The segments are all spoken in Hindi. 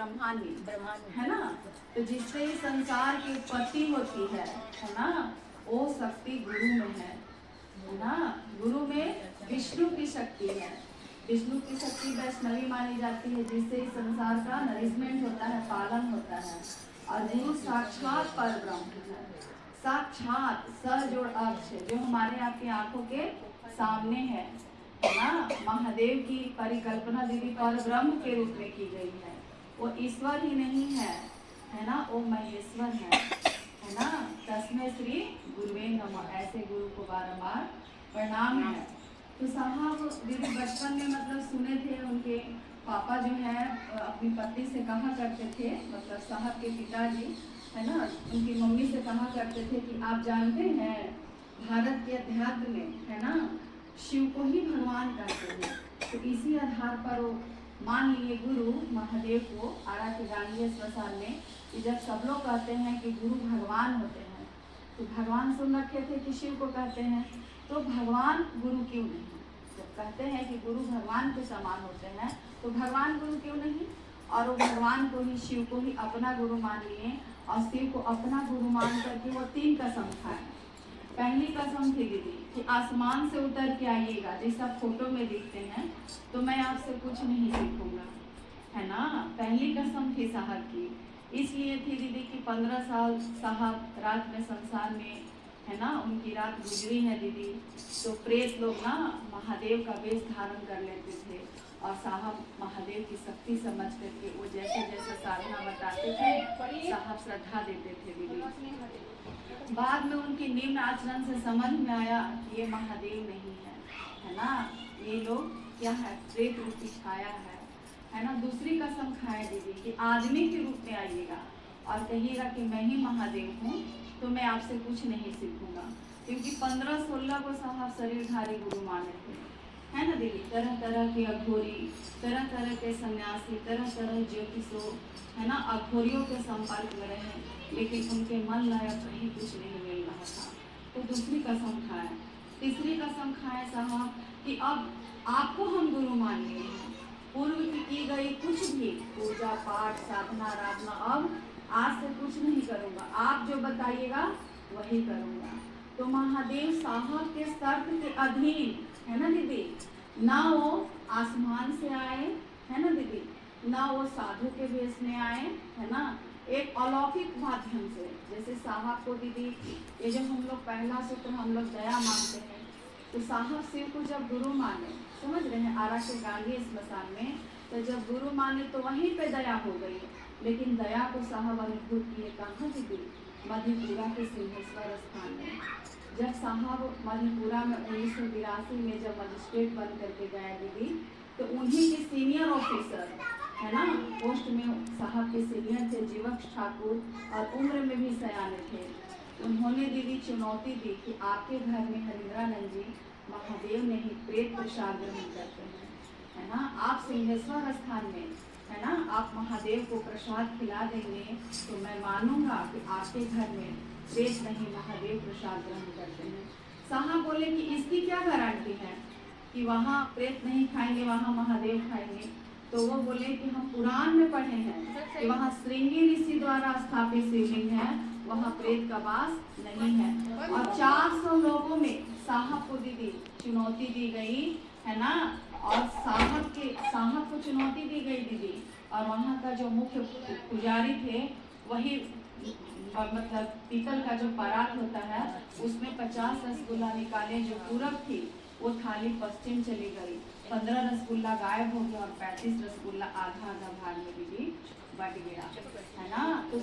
ब्रह्मांडी है ना। तो जिससे इस संसार की उत्पत्ति होती है ना, वो शक्ति गुरु में है ना। गुरु में विष्णु की शक्ति है। विष्णु की शक्ति वैष्णवी मानी जाती है, जिससे इस संसार का नरिशमेंट होता है, पालन होता है। और गुरु साक्षात परब्रह्म है, साक्षात स जोड़ अक्ष, जो हमारे आपकी आंखों के सामने है ना। महादेव की परिकल्पना दीदी पर ब्रह्म के रूप में की गई है। वो ईश्वर ही नहीं है ना, वो महेश्वर है ना। तस्मै श्री गुरुवे नमः, ऐसे गुरु को बारंबार प्रणाम है। तो साहब दीदी बचपन में मतलब सुने थे, उनके पापा जो है अपनी पत्नी से कहा करते थे, मतलब साहब के पिताजी है ना, उनकी मम्मी से कहा करते थे कि आप जानते हैं भारत के अध्यात्म में है ना, शिव को ही भगवान कहते हैं। तो इसी आधार पर वो मान लिए गुरु महादेव को आरा के गांधी श्मशान में, कि जब सब लोग कहते हैं कि गुरु भगवान होते हैं, तो भगवान सुन रखे थे कि शिव को कहते हैं, तो भगवान गुरु क्यों नहीं? जब कहते हैं कि गुरु भगवान के समान होते हैं, तो भगवान गुरु क्यों नहीं? और वो भगवान को ही, शिव को ही अपना गुरु मान लिए, और शिव को अपना गुरु मान करके वो 3 कसम खाए। पहली कसम थी दीदी कि आसमान से उतर के आइएगा, जैसा फोटो में दिखते हैं, तो मैं आपसे कुछ नहीं सीखूंगा, है ना। पहली कसम थी साहब की। इसलिए थी दीदी कि 15 साल साहब रात में संसार में है ना, उनकी रात गुजरी है दीदी। तो प्रेत लोग ना महादेव का वेश धारण कर लेते थे, और साहब महादेव की शक्ति समझ करके वो जैसे जैसे साधना बताते थे, साहब श्रद्धा देते थे दीदी। बाद में उनकी निम्न आचरण से समझ में आया कि ये महादेव नहीं है ना, ये लोग क्या है, प्रेत रूप की छाया है ना। दूसरी कसम खाए दीदी कि आदमी के रूप में आइएगा और कहिएगा कि मैं ही महादेव हूँ, तो मैं आपसे कुछ नहीं सीखूंगा। क्योंकि 15-16 को साहब शरीरधारी गुरु माने थे, है ना दीदी। तरह तरह के अघोरी, तरह तरह के सन्यासी, तरह तरह ज्योतिषों है ना, अघोरियों के संपर्क में रहे, लेकिन उनके मन लायक कहीं कुछ नहीं मिल रहा था। तो दूसरी कसम खाए। तीसरी कसम खाए साहब कि अब आपको हम गुरु मान लिए हैं, पूर्व की गई कुछ भी पूजा पाठ साधना आराधना अब आज से कुछ नहीं करूँगा, आप जो बताइएगा वही करूँगा। तो महादेव साहब के शर्त के अधीन है ना दीदी, ना वो आसमान से आए है ना दीदी, ना वो साधु के भेष में आए है ना, एक अलौकिक माध्यम से। जैसे साहब को दीदी, ये जब हम लोग पहला सूत्र हम लोग दया मानते हैं, तो साहब शिव को जब गुरु माने, समझ रहे हैं, आरा के गांधी श्मशान में, तो जब गुरु माने तो वहीं पे दया हो गई। लेकिन दया को साहब अनुभूत किए कहाँ दीदी, मधेपुरा के सिंहेश्वर स्थान में। जब साहब मधेपुरा में 1982 में जब मजिस्ट्रेट बन करके गए दीदी, तो उन्हीं के सीनियर ऑफिसर है ना, पोस्ट में साहब के सीनियर थे जीवक ठाकुर, और उम्र में भी सयाने थे। उन्होंने दीदी चुनौती दी कि आपके घर में हरिंद्रानंद जी महादेव ने ही प्रेत प्रसाद ग्रहण करते हैं, है ना, आप सिंहेश्वर स्थान में है ना, आप महादेव को प्रसाद खिला देंगे, तो मैं मानूंगा कि आपके घर में प्रेत नहीं महादेव प्रसाद ग्रहण करते हैं। साहब बोले कि इसकी क्या गारंटी है कि वहाँ प्रेत नहीं खाएंगे, वहाँ महादेव खाएंगे? तो वो बोले कि हम पुराण में पढ़े हैं कि वहाँ श्रृंगी ऋषि द्वारा स्थापित शिवलिंग है, वहाँ प्रेत का वास नहीं है। और 400 लोगों में साहब को दीदी चुनौती दी गई है ना, और साहब को चुनौती दी गई दीदी, और वहाँ का जो मुख्य पुजारी थे वही मतलब पीतल का जो परात होता है उसमें 50 रसगुल्ला निकाले, जो पूरब थी वो थाली पश्चिम चली गई, 15 रसगुल्ला गायब हो गया, और 35 रसगुल्ला आधा आधा भाग में दीदी बट गया है ना। तो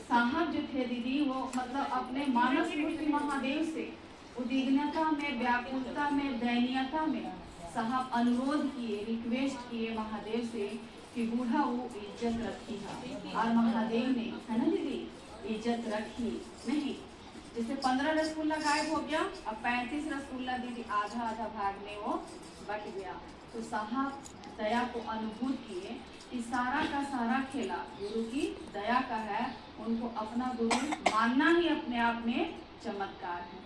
साहब जो थे दीदी, वो मतलब अपने मानस मूर्ति महादेव से उद्विग्नता में, व्याकुलता में, दयनीयता में साहब अनुरोध किए, रिक्वेस्ट किए महादेव से कि बूढ़ा वो इज्जत रखी है, और महादेव ने है ना दीदी इज्जत रखी नहीं। जैसे 15 रसगुल्ला गायब हो गया, अब 35 रसगुल्ला दीदी आधा आधा भाग में वो बट गया। तो साहब दया को अनुभूत किए कि सारा का सारा खेला गुरु की दया का है, उनको अपना गुरु मानना ही अपने आप में चमत्कार है।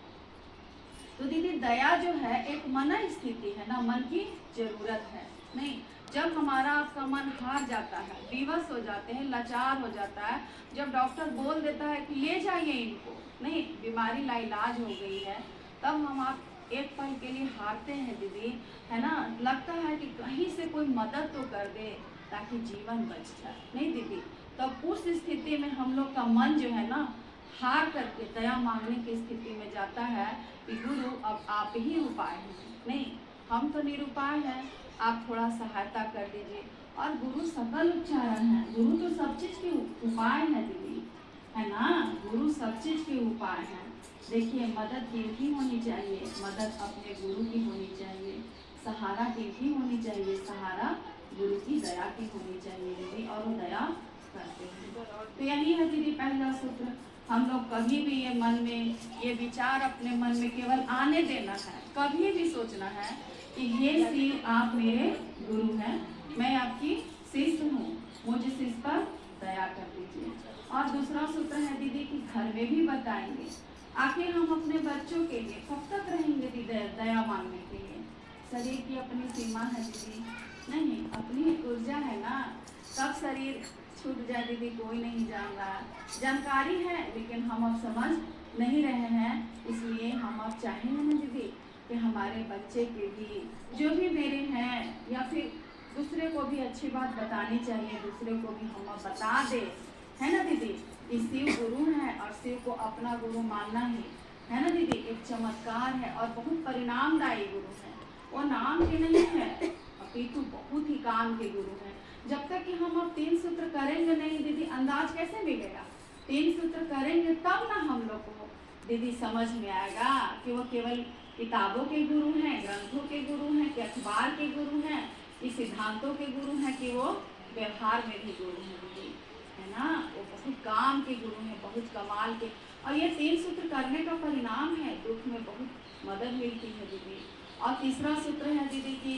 तो दीदी दया जो है एक मन स्थिति है ना, मन की जरूरत है नहीं। जब हमारा आपका मन हार जाता है, विवश हो जाते हैं, लाचार हो जाता है, जब डॉक्टर बोल देता है कि ले जाइए इनको, नहीं बीमारी लाइलाज हो गई है, तब हम आप एक पल के लिए हारते हैं दीदी, है ना। लगता है कि कहीं से कोई मदद तो कर दे ताकि जीवन बच जाए, नहीं दीदी। तब उस स्थिति में हम लोग का मन जो है ना हार करके दया मांगने की स्थिति में जाता है कि गुरु अब आप ही उपाय हैं, नहीं हम तो निरुपाय हैं, आप थोड़ा सहायता कर दीजिए। और गुरु सकल उपचारण है, गुरु तो सब चीज के उपाय है दीदी, है ना। गुरु सब चीज के उपाय है। देखिए मदद किनकी होनी चाहिए, मदद अपने गुरु की होनी चाहिए, सहारा किनकी होनी चाहिए, सहारा गुरु की दया की होनी चाहिए दीदी, और वो दया करते हैं। तो यही है दीदी पहला सूत्र। हम लोग कभी भी ये मन में ये विचार अपने मन में केवल आने देना है, कभी भी सोचना है कि ये शिव आप मेरे गुरु हैं, मैं आपकी शिष्य हूँ, मुझ शिष्य पर दया कर दीजिए। और दूसरा सूत्र है दीदी कि घर में भी बताएंगे। आखिर हम अपने बच्चों के लिए कब तक रहेंगे दीदी दया मांगने के लिए। शरीर की अपनी सीमा है दीदी, नहीं अपनी ऊर्जा है ना, कब शरीर छूट जाए दीदी कोई नहीं जान रहा। जानकारी है लेकिन हम अब समझ नहीं रहे हैं, इसलिए हम अब चाहेंगे ना दीदी कि हमारे बच्चे के भी जो भी मेरे हैं, या फिर दूसरे को भी अच्छी बात बतानी चाहिए, दूसरे को भी हम अब बता दे, है ना दीदी। कि शिव गुरु है और शिव को अपना गुरु मानना ही है ना दीदी, एक चमत्कार है और बहुत परिणामदायी गुरु है। वो नाम के नहीं है अपितु बहुत ही काम के गुरु है। जब तक कि हम अब 3 सूत्र करेंगे नहीं दीदी, अंदाज कैसे मिलेगा। 3 सूत्र करेंगे तब ना हम लोग को दीदी समझ में आएगा कि वो केवल किताबों के गुरु हैं, ग्रंथों के गुरु हैं, कि अखबार के गुरु हैं, कि सिद्धांतों के गुरु हैं, कि वो व्यवहार में भी गुरु हैं दीदी, है ना। वो बहुत काम के गुरु हैं, बहुत कमाल के। और ये 3 सूत्र करने का परिणाम है, दुख में बहुत मदद मिलती है दीदी। और तीसरा सूत्र है दीदी की,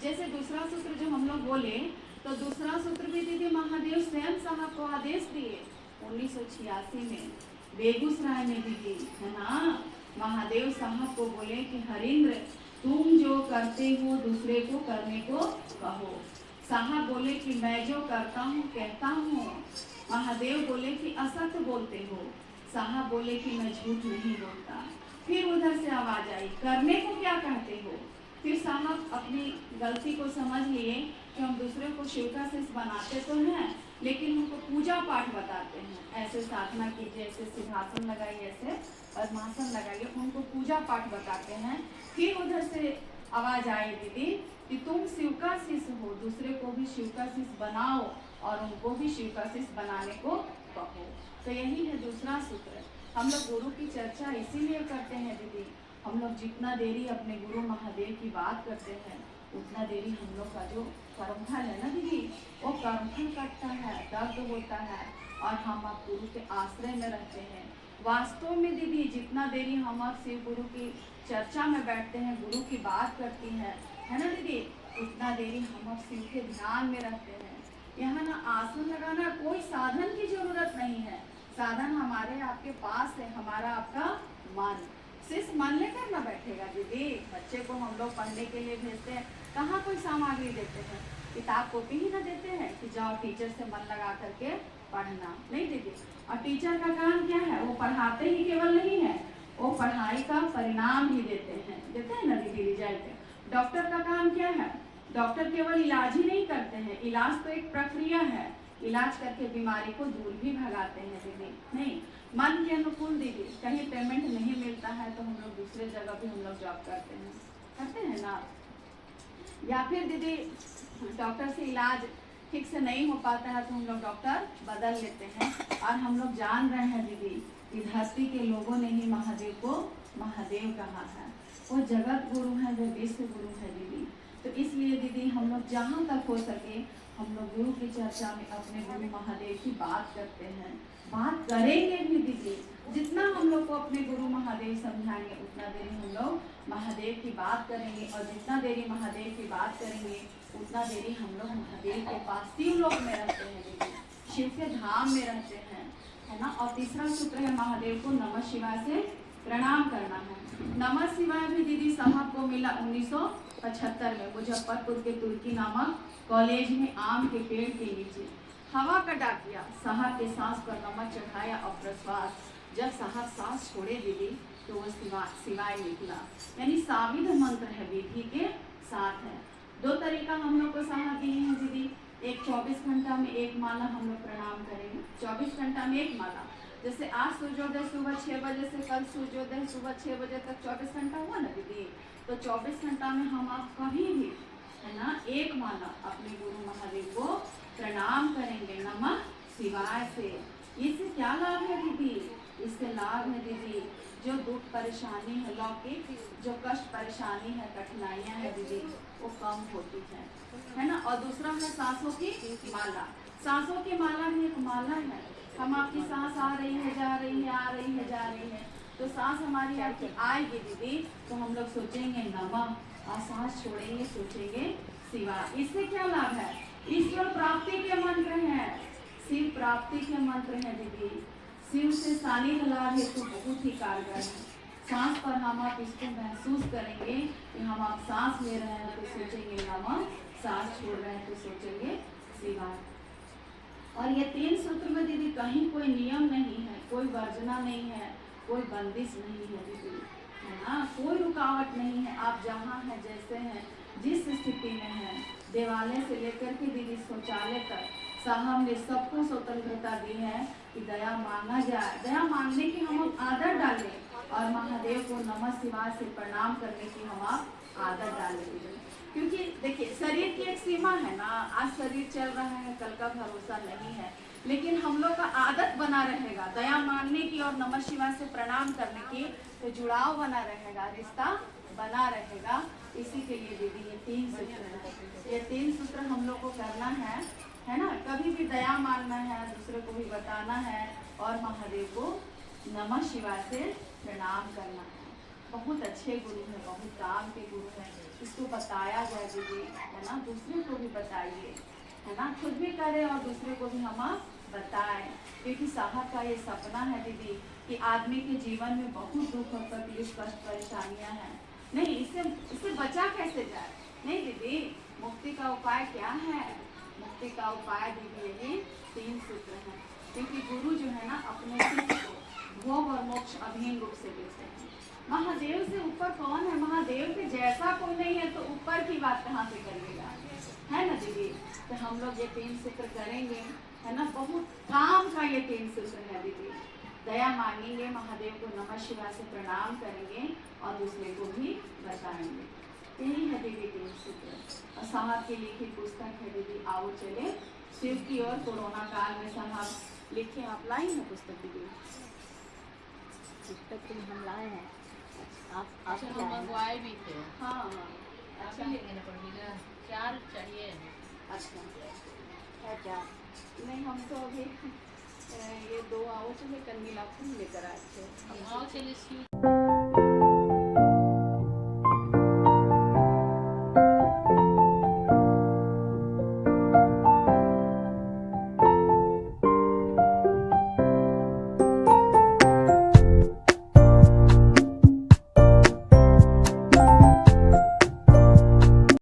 जैसे दूसरा सूत्र जो हम लोग बोले, तो दूसरा सूत्र भी दीदी महादेव स्वयं साहब को आदेश दिए 1986 में बेगूसराय में दीदी, है ना। महादेव साहब को बोले कि हरिंद्र तुम जो करते हो दूसरे को करने को कहो। साहब बोले कि मैं जो करता हूँ कहता हूँ। महादेव बोले कि असत्य बोलते हो। साहब बोले कि मैं झूठ नहीं बोलता। फिर उधर से आवाज आई करने को क्या कहते हो। फिर साहब अपनी गलती को समझ लिए कि हम दूसरे को शिव का शिष्य बनाते तो हैं, लेकिन उनको पूजा पाठ बताते हैं, ऐसे साधना कीजिए, ऐसे सिंहासन लगाइए, ऐसे पद्मासन लगाइए, उनको पूजा पाठ बताते हैं। फिर उधर से आवाज आई दीदी कि तुम शिव का शिष्य हो, दूसरे को भी शिव का शिष्य बनाओ और उनको भी शिव का शिष्य बनाने को कहो। तो यही है दूसरा सूत्र। हम लोग गुरु की चर्चा इसीलिए करते हैं दीदी, हम लोग जितना देरी अपने गुरु महादेव की बात करते हैं उतना देरी हम लोग का जो कर्मफल है ना दीदी, वो कर्मफल कटता है, दर्द होता है, और हम आप गुरु के आश्रय में रहते हैं। वास्तव में दीदी जितना देरी हम आप शिव गुरु की चर्चा में बैठते हैं, गुरु की बात करती हैं, है ना दीदी, उतना देरी हम आप शिव के ध्यान में रहते हैं। यहाँ ना आसन लगाना कोई साधन की जरूरत नहीं है, साधन हमारे आपके पास है, हमारा आपका मन। सिर्फ मन लेकर ना बैठेगा दीदी। बच्चे को हम लोग पढ़ने के लिए भेजते हैं, कहाँ कोई सामग्री देते हैं, किताब कॉपी ही ना देते हैं कि जाओ टीचर से मन लगा करके पढ़ना, नहीं दीदी। और टीचर का काम क्या है, वो पढ़ाते ही केवल नहीं है, वो पढ़ाई का परिणाम भी देते हैं ना दीदी, रिजल्ट। डॉक्टर का काम क्या है, डॉक्टर केवल इलाज ही नहीं करते हैं, इलाज तो एक प्रक्रिया है, इलाज करके बीमारी को दूर भी भगाते हैं दीदी। नहीं मन के अनुकूल दीदी, कहीं पेमेंट नहीं मिलता है तो हम लोग दूसरे जगह भी हम लोग जॉब करते हैं ना। या फिर दीदी डॉक्टर से इलाज ठीक से नहीं हो पाता है तो हम लोग डॉक्टर बदल लेते हैं। और हम लोग जान रहे हैं दीदी कि धरती के लोगों ने ही महादेव को महादेव कहा है, वो जगत गुरु है, वो विश्व गुरु है दीदी। तो इसलिए दीदी हम लोग जहाँ तक हो सके हम लोग गुरु की चर्चा में अपने गुरु महादेव की बात करते हैं, बात करेंगे भी दीदी। जितना हम लोग को अपने गुरु महादेव समझाएंगे उतना देरी हम लोग महादेव की बात करेंगे, और जितना देरी महादेव की बात करेंगे उतना देरी हम लोग महादेव के पास शिव लोक में रहते हैं दीदी, शिव के धाम में रहते हैं, है ना। और तीसरा सूत्र है महादेव को नमः शिवाय से प्रणाम करना है। नमः शिवाय भी दीदी साहब को मिला 1975 में मुजफ्फरपुर के तुर्की नामक कॉलेज में आम के पेड़ के नीचे। हवा का डाकिया साहब के सांस पर नमक चढ़ाया और प्रश्वास जब साहब सांस छोड़े दीदी तो वो सिवाय निकला। यानी साविध मंत्र है, विधि के साथ है। दो तरीका हम लोग को साहब दिए हैं दीदी। एक 24 घंटा में एक माला हम लोग प्रणाम करेंगे। 24 घंटा में एक माला, जैसे आज सूर्योदय सुबह 6 बजे से कल सूर्योदय सुबह 6 बजे तक 24 घंटा हुआ ना दीदी, तो 24 घंटा में हम आप कभी भी है ना एक माला अपने गुरु महादेव को प्रणाम करेंगे नमः शिवाय से। इससे क्या लाभ है दीदी? इससे लाभ है दीदी जो दुख परेशानी है, लौकिक जो कष्ट परेशानी है, कठिनाइयाँ है दीदी, वो कम होती है ना। और दूसरा है सांसों की माला। सांसों की माला भी एक माला है। हम आपकी सांस आ रही है, जा रही है, आ रही है, जा रही है, तो सांस हमारी आपकी आएगी दीदी तो हम लोग सोचेंगे नमः, और सांस छोड़ेंगे सोचेंगे शिवाय। इससे क्या लाभ है? ईश्वर प्राप्ति के मंत्र हैं, शिव प्राप्ति के मंत्र हैं दीदी। शिव से सानिध्य लाभ हेतु बहुत ही कारगर है। सांस पर हम आप इसको महसूस करेंगे कि हम आप सांस ले रहे हैं तो सोचेंगे नमः, सांस छोड़ रहे हैं तो सोचेंगे शिवाय। और ये 3 सूत्र में दीदी कहीं कोई नियम नहीं है, कोई वर्जना नहीं है, कोई बंदिश नहीं है दीदी, है ना। कोई रुकावट नहीं है। आप जहाँ हैं, जैसे हैं, जिस स्थिति में हैं, देवालय से लेकर के दीदी शौचालय तक साहब ने सबको स्वतंत्रता दी है कि दया मांगा जाए। दया मांगने की हम आदत डालें और महादेव को नमः शिवाय से प्रणाम करने की हम आप आदत डालें। क्योंकि देखिए शरीर की एक सीमा है ना, आज शरीर चल रहा है, कल का भरोसा नहीं है, लेकिन हम लोग का आदत बना रहेगा दया मांगने की और नमः शिवाय से प्रणाम करने की, तो जुड़ाव बना रहेगा, रिश्ता बना रहेगा। इसी के लिए दीदी ये 3 सूत्र है। ये 3 सूत्र हम लोग को करना है ना। कभी भी दया मांगना है, दूसरे को भी बताना है और महादेव को नमः शिवाय से प्रणाम करना है। बहुत अच्छे गुरु हैं, बहुत काम के गुरु हैं। इसको बताया जाए दीदी, है ना, दूसरे को भी बताइए, है ना, खुद भी करें और दूसरे को भी हम बताएं। क्योंकि साहब का ये सपना है दीदी कि आदमी के जीवन में बहुत दुख और तकलीफ, कष्ट, परेशानियां हैं। नहीं, इससे बचा कैसे जाए? नहीं दीदी, मुक्ति का उपाय क्या है? मुक्ति का उपाय दीदी यही 3 सूत्र हैं। क्योंकि गुरु जो है ना अपने शिष्य को भोग और मोक्ष अभिन्न रूप से देते हैं। महादेव से ऊपर कौन है? महादेव के जैसा कोई नहीं है, तो ऊपर की बात कहाँ से करिएगा, है ना दीदी। तो हम लोग ये 3 सूत्र करेंगे, है ना। बहुत काम का ये 3 सूत्र है दीदी। दया मांगेंगे, महादेव को नमः शिवाय से प्रणाम करेंगे और दूसरे को भी बताएंगे। यही है दीदी 3 सूत्र। और साहब की लिखी पुस्तक है दीदी आओ चले शिव की ओर। कोरोना काल में साहब लिखे, आप लाई है पुस्तक दीदी? पुस्तक हम लाए हैं। आप मंगवाए भी थे। हाँ अच्छा लेंगे ना पड़ेगा, 4 चाहिए। अच्छा है क्या? नहीं, हम तो अभी ये 2 आओ चले कन्नीला फूल लेकर आए थे। आओ चले शिव